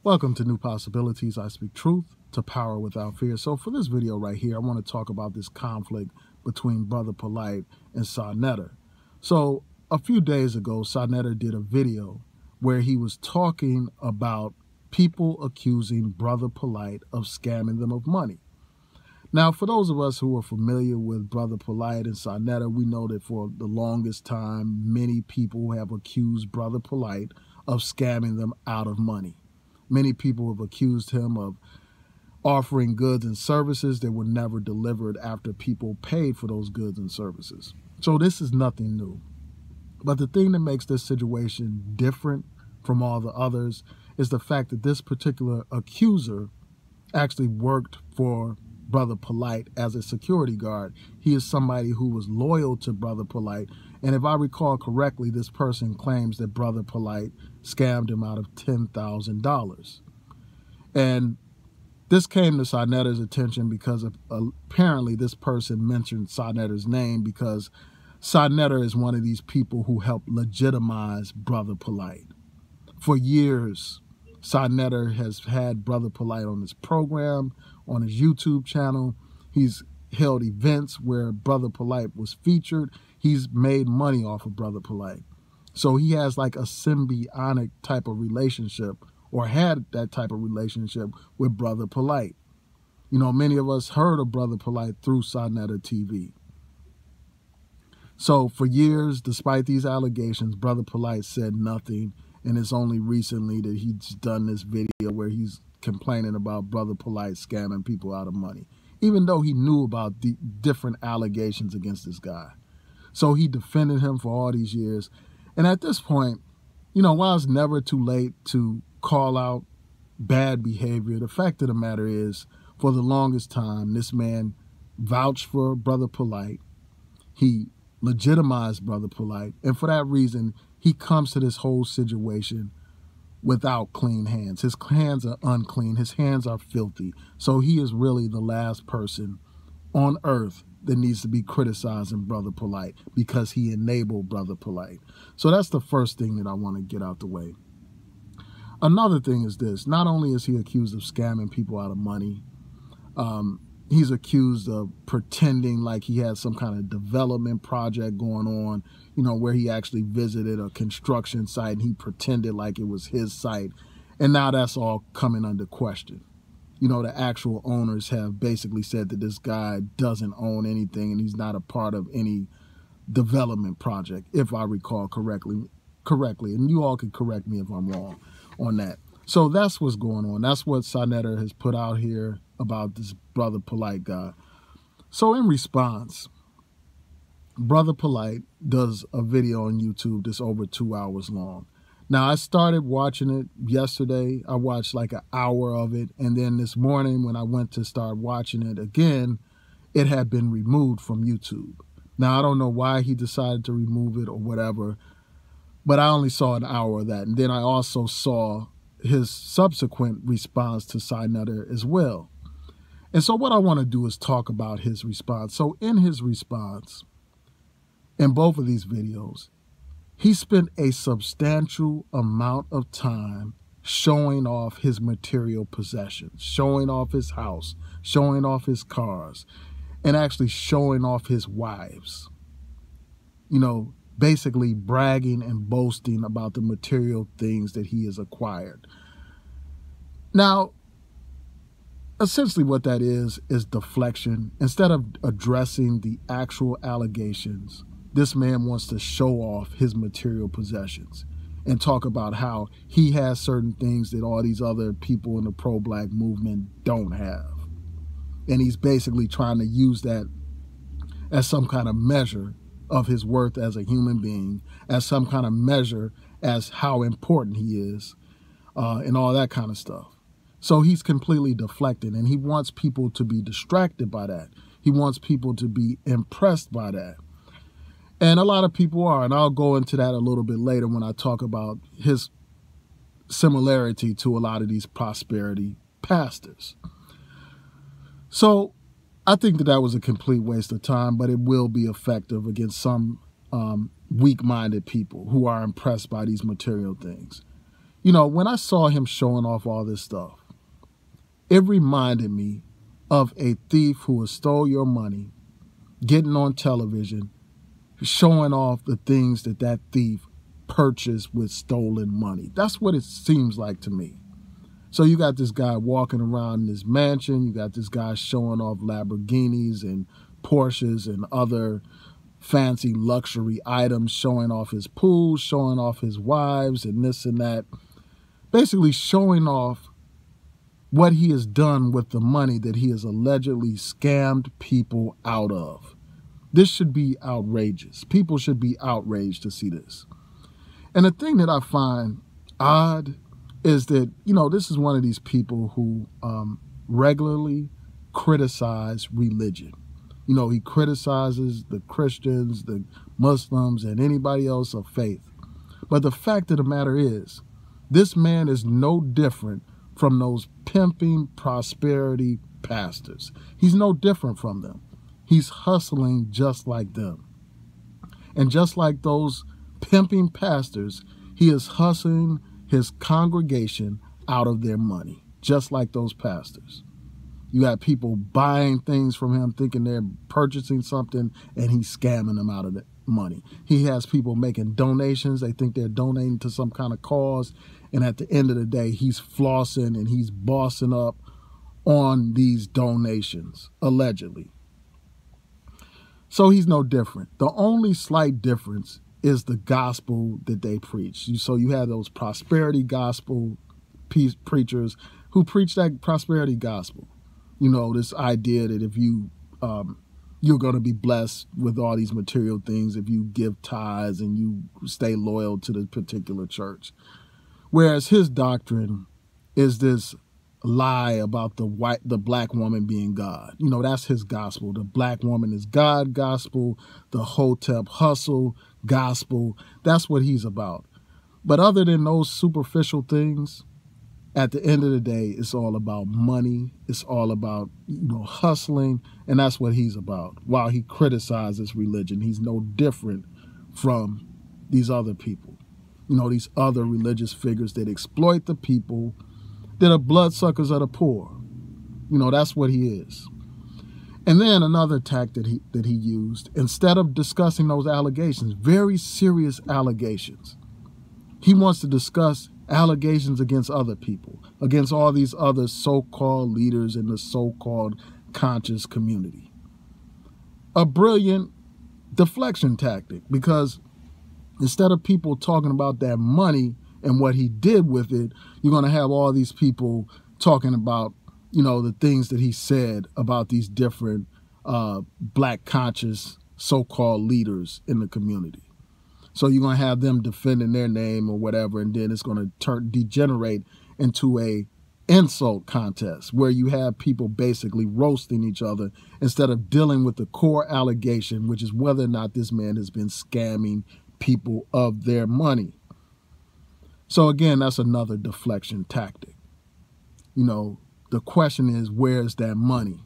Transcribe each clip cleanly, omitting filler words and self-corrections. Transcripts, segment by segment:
Welcome to New Possibilities. I speak truth to power without fear. So for this video right here, I want to talk about this conflict between Brother Polight and Sa-Neter. So a few days ago, Sa-Neter did a video where he was talking about people accusing Brother Polight of scamming them of money. Now, for those of us who are familiar with Brother Polight and Sa-Neter, we know that for the longest time, many people have accused Brother Polight of scamming them out of money. Many people have accused him of offering goods and services that were never delivered after people paid for those goods and services. So this is nothing new. But the thing that makes this situation different from all the others is the fact that this particular accuser actually worked for Brother Polight as a security guard. He is somebody who was loyal to Brother Polight. And if I recall correctly, this person claims that Brother Polight scammed him out of $10,000. And this came to Sa-Neter's attention because apparently this person mentioned Sa-Neter's name because Sa-Neter is one of these people who helped legitimize Brother Polight. For years, Sa-Neter has had Brother Polight on his program, on his YouTube channel. He's held events where Brother Polight was featured. He's made money off of Brother Polight. So he has like a symbiotic type of relationship, or had that type of relationship with Brother Polight. You know, many of us heard of Brother Polight through Sa-Neter TV. So for years, despite these allegations, Brother Polight said nothing. And it's only recently that he's done this video where he's complaining about Brother Polight scamming people out of money, even though he knew about the different allegations against this guy. So he defended him for all these years. And at this point, you know, while it's never too late to call out bad behavior, the fact of the matter is, for the longest time, this man vouched for Brother Polight. He legitimized Brother Polight. And for that reason, he comes to this whole situation without clean hands. His hands are unclean. His hands are filthy. So he is really the last person on earth that needs to be criticizing Brother Polight because he enabled Brother Polight. So that's the first thing that I want to get out the way. Another thing is this. Not only is he accused of scamming people out of money, he's accused of pretending like he has some kind of development project going on, you know, where he actually visited a construction site and he pretended like it was his site. And now that's all coming under question. You know, the actual owners have basically said that this guy doesn't own anything and he's not a part of any development project, if I recall correctly. And you all can correct me if I'm wrong on that. So that's what's going on. That's what Sa-Neter has put out here about this Brother Polight guy. So in response, Brother Polight does a video on YouTube that's over 2 hours long. Now, I started watching it yesterday. I watched like an hour of it. And then this morning when I went to start watching it again, it had been removed from YouTube. Now, I don't know why he decided to remove it or whatever, but I only saw an hour of that. And then I also saw his subsequent response to Sa-Neter as well. And so what I want to do is talk about his response. So in his response, in both of these videos, he spent a substantial amount of time showing off his material possessions, showing off his house, showing off his cars, and actually showing off his wives. You know, basically bragging and boasting about the material things that he has acquired. Now, essentially what that is deflection. Instead of addressing the actual allegations, this man wants to show off his material possessions and talk about how he has certain things that all these other people in the pro-black movement don't have. And he's basically trying to use that as some kind of measure of his worth as a human being, as some kind of measure as how important he is, and all that kind of stuff. So he's completely deflecting, and he wants people to be distracted by that. He wants people to be impressed by that. And a lot of people are, and I'll go into that a little bit later when I talk about his similarity to a lot of these prosperity pastors. So I think that was a complete waste of time, but it will be effective against some weak-minded people who are impressed by these material things. You know, when I saw him showing off all this stuff, it reminded me of a thief who has stole your money, getting on television, showing off the things that that thief purchased with stolen money. That's what it seems like to me. So you got this guy walking around in his mansion. You got this guy showing off Lamborghinis and Porsches and other fancy luxury items, showing off his pool, showing off his wives and this and that. Basically showing off what he has done with the money that he has allegedly scammed people out of. This should be outrageous. People should be outraged to see this. And the thing that I find odd is that, you know, this is one of these people who regularly criticize religion. You know, he criticizes the Christians, the Muslims, and anybody else of faith. But the fact of the matter is, this man is no different from those pimping prosperity pastors. He's no different from them. He's hustling just like them. And just like those pimping pastors, he is hustling his congregation out of their money, just like those pastors. You got people buying things from him thinking they're purchasing something, and he's scamming them out of the money. He has people making donations. They think they're donating to some kind of cause. And at the end of the day, he's flossing and he's bossing up on these donations, allegedly. So he's no different. The only slight difference is the gospel that they preach. So you have those prosperity gospel preachers who preach that prosperity gospel. You know, this idea that if you, you're going to be blessed with all these material things if you give tithes and you stay loyal to the particular church. Whereas his doctrine is this lie about the black woman being God. You know, that's his gospel. The black woman is God gospel, the Hotep hustle gospel. That's what he's about. But other than those superficial things, at the end of the day, it's all about money. It's all about, you know, hustling. And that's what he's about. While he criticizes religion, he's no different from these other people. You know, these other religious figures that exploit the people, that are bloodsuckers of the poor. You know, that's what he is. And then another tack that he used, instead of discussing those allegations, very serious allegations, he wants to discuss allegations against other people, against all these other so-called leaders in the so-called conscious community. A brilliant deflection tactic, because instead of people talking about that money and what he did with it, you're going to have all these people talking about, you know, the things that he said about these different black conscious so-called leaders in the community. So you're going to have them defending their name or whatever, and then it's going to degenerate into a insult contest where you have people basically roasting each other instead of dealing with the core allegation, which is whether or not this man has been scamming people of their money. So again, that's another deflection tactic. You know, the question is, where's that money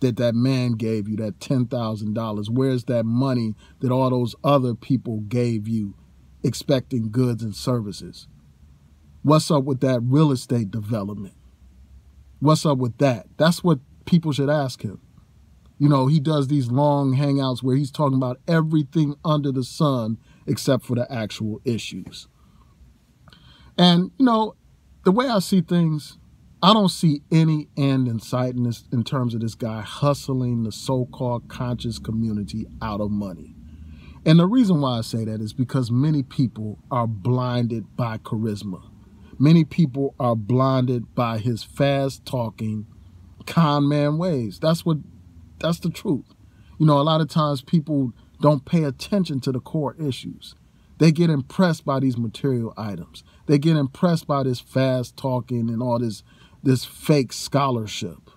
that man gave you, that $10,000? Where's that money that all those other people gave you expecting goods and services? What's up with that real estate development? What's up with that? That's what people should ask him. You know, he does these long hangouts where he's talking about everything under the sun except for the actual issues. And, you know, the way I see things, I don't see any end in sight in terms of this guy hustling the so-called conscious community out of money. And the reason why I say that is because many people are blinded by charisma. Many people are blinded by his fast-talking con man ways. That's the truth. You know, a lot of times people don't pay attention to the core issues. They get impressed by these material items. They get impressed by this fast talking and all this fake scholarship.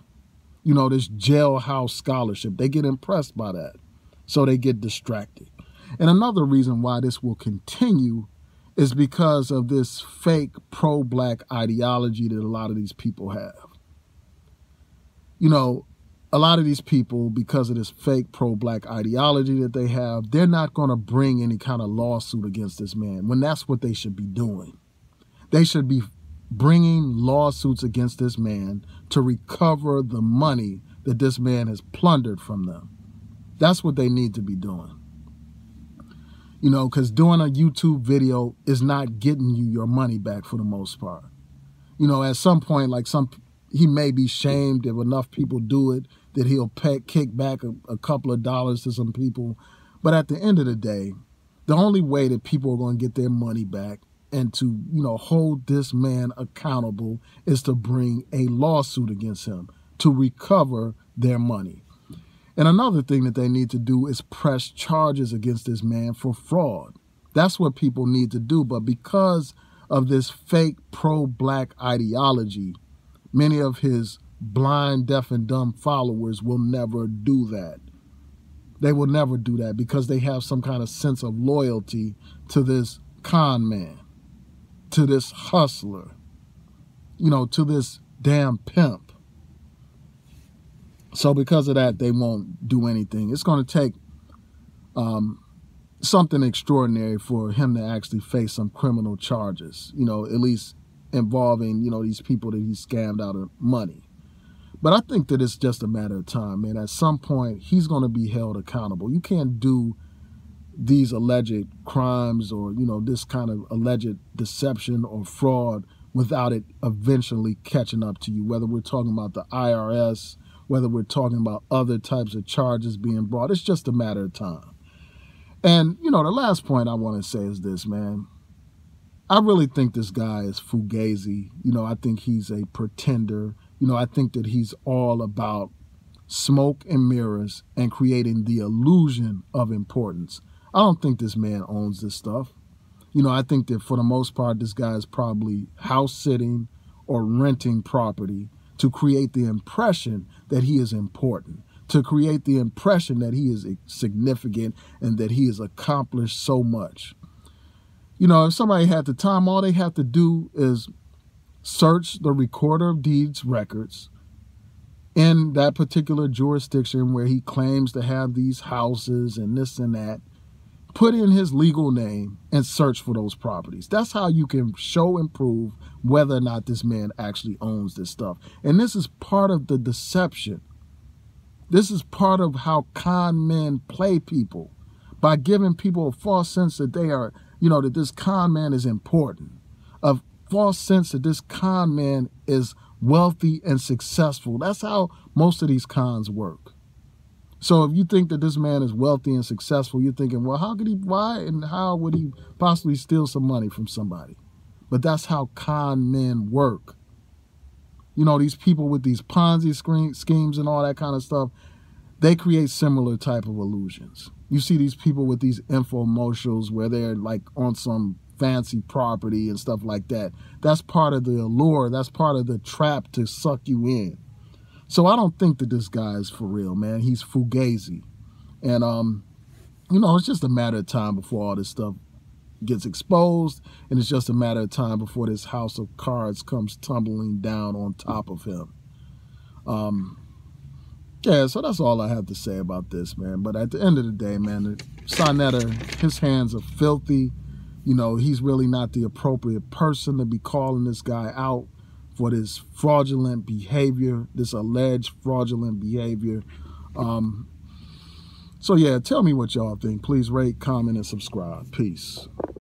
You know, this jailhouse scholarship. They get impressed by that. So they get distracted. And another reason why this will continue is because of this fake pro-black ideology that a lot of these people have. You know, a lot of these people, because of this fake pro-black ideology that they have, they're not going to bring any kind of lawsuit against this man when that's what they should be doing. They should be bringing lawsuits against this man to recover the money that this man has plundered from them. That's what they need to be doing. You know, because doing a YouTube video is not getting you your money back for the most part. You know, at some point, like he may be shamed if enough people do it, that he'll kick back a couple of dollars to some people. But at the end of the day, the only way that people are going to get their money back and to, you know, hold this man accountable is to bring a lawsuit against him to recover their money. And another thing that they need to do is press charges against this man for fraud. That's what people need to do. But because of this fake pro-black ideology, many of his blind, deaf, and dumb followers will never do that. They will never do that because they have some kind of sense of loyalty to this con man, to this hustler, you know, to this damn pimp. So because of that, they won't do anything. It's going to take something extraordinary for him to actually face some criminal charges, you know, at least involving, you know, these people that he scammed out of money. But I think that it's just a matter of time, man. At some point, he's going to be held accountable. You can't do these alleged crimes or, you know, this kind of alleged deception or fraud without it eventually catching up to you, whether we're talking about the IRS, whether we're talking about other types of charges being brought. It's just a matter of time. And, you know, the last point I want to say is this, man. I really think this guy is fugazi. You know, I think he's a pretender. You know, I think that he's all about smoke and mirrors and creating the illusion of importance. I don't think this man owns this stuff. You know, I think that for the most part, this guy is probably house sitting or renting property to create the impression that he is important, to create the impression that he is significant and that he has accomplished so much. You know, if somebody had the time, all they have to do is search the Recorder of Deeds records in that particular jurisdiction where he claims to have these houses and this and that, put in his legal name and search for those properties. That's how you can show and prove whether or not this man actually owns this stuff. And this is part of the deception. This is part of how con men play people by giving people a false sense that they are, you know, that this con man is important, a false sense that this con man is wealthy and successful. That's how most of these cons work. So if you think that this man is wealthy and successful, you're thinking, well, why and how would he possibly steal some money from somebody? But that's how con men work. You know, these people with these Ponzi schemes and all that kind of stuff, they create similar type of illusions. You see these people with these infomercials where they're like on some fancy property and stuff like that. That's part of the allure. That's part of the trap to suck you in. So I don't think that this guy is for real, man. He's fugazi. And, you know, it's just a matter of time before all this stuff gets exposed. And it's just a matter of time before this house of cards comes tumbling down on top of him. Yeah, so that's all I have to say about this, man. But at the end of the day, man, Sonetta, his hands are filthy. You know, he's really not the appropriate person to be calling this guy out for this fraudulent behavior, this alleged fraudulent behavior. So yeah, tell me what y'all think. Please rate, comment, and subscribe. Peace.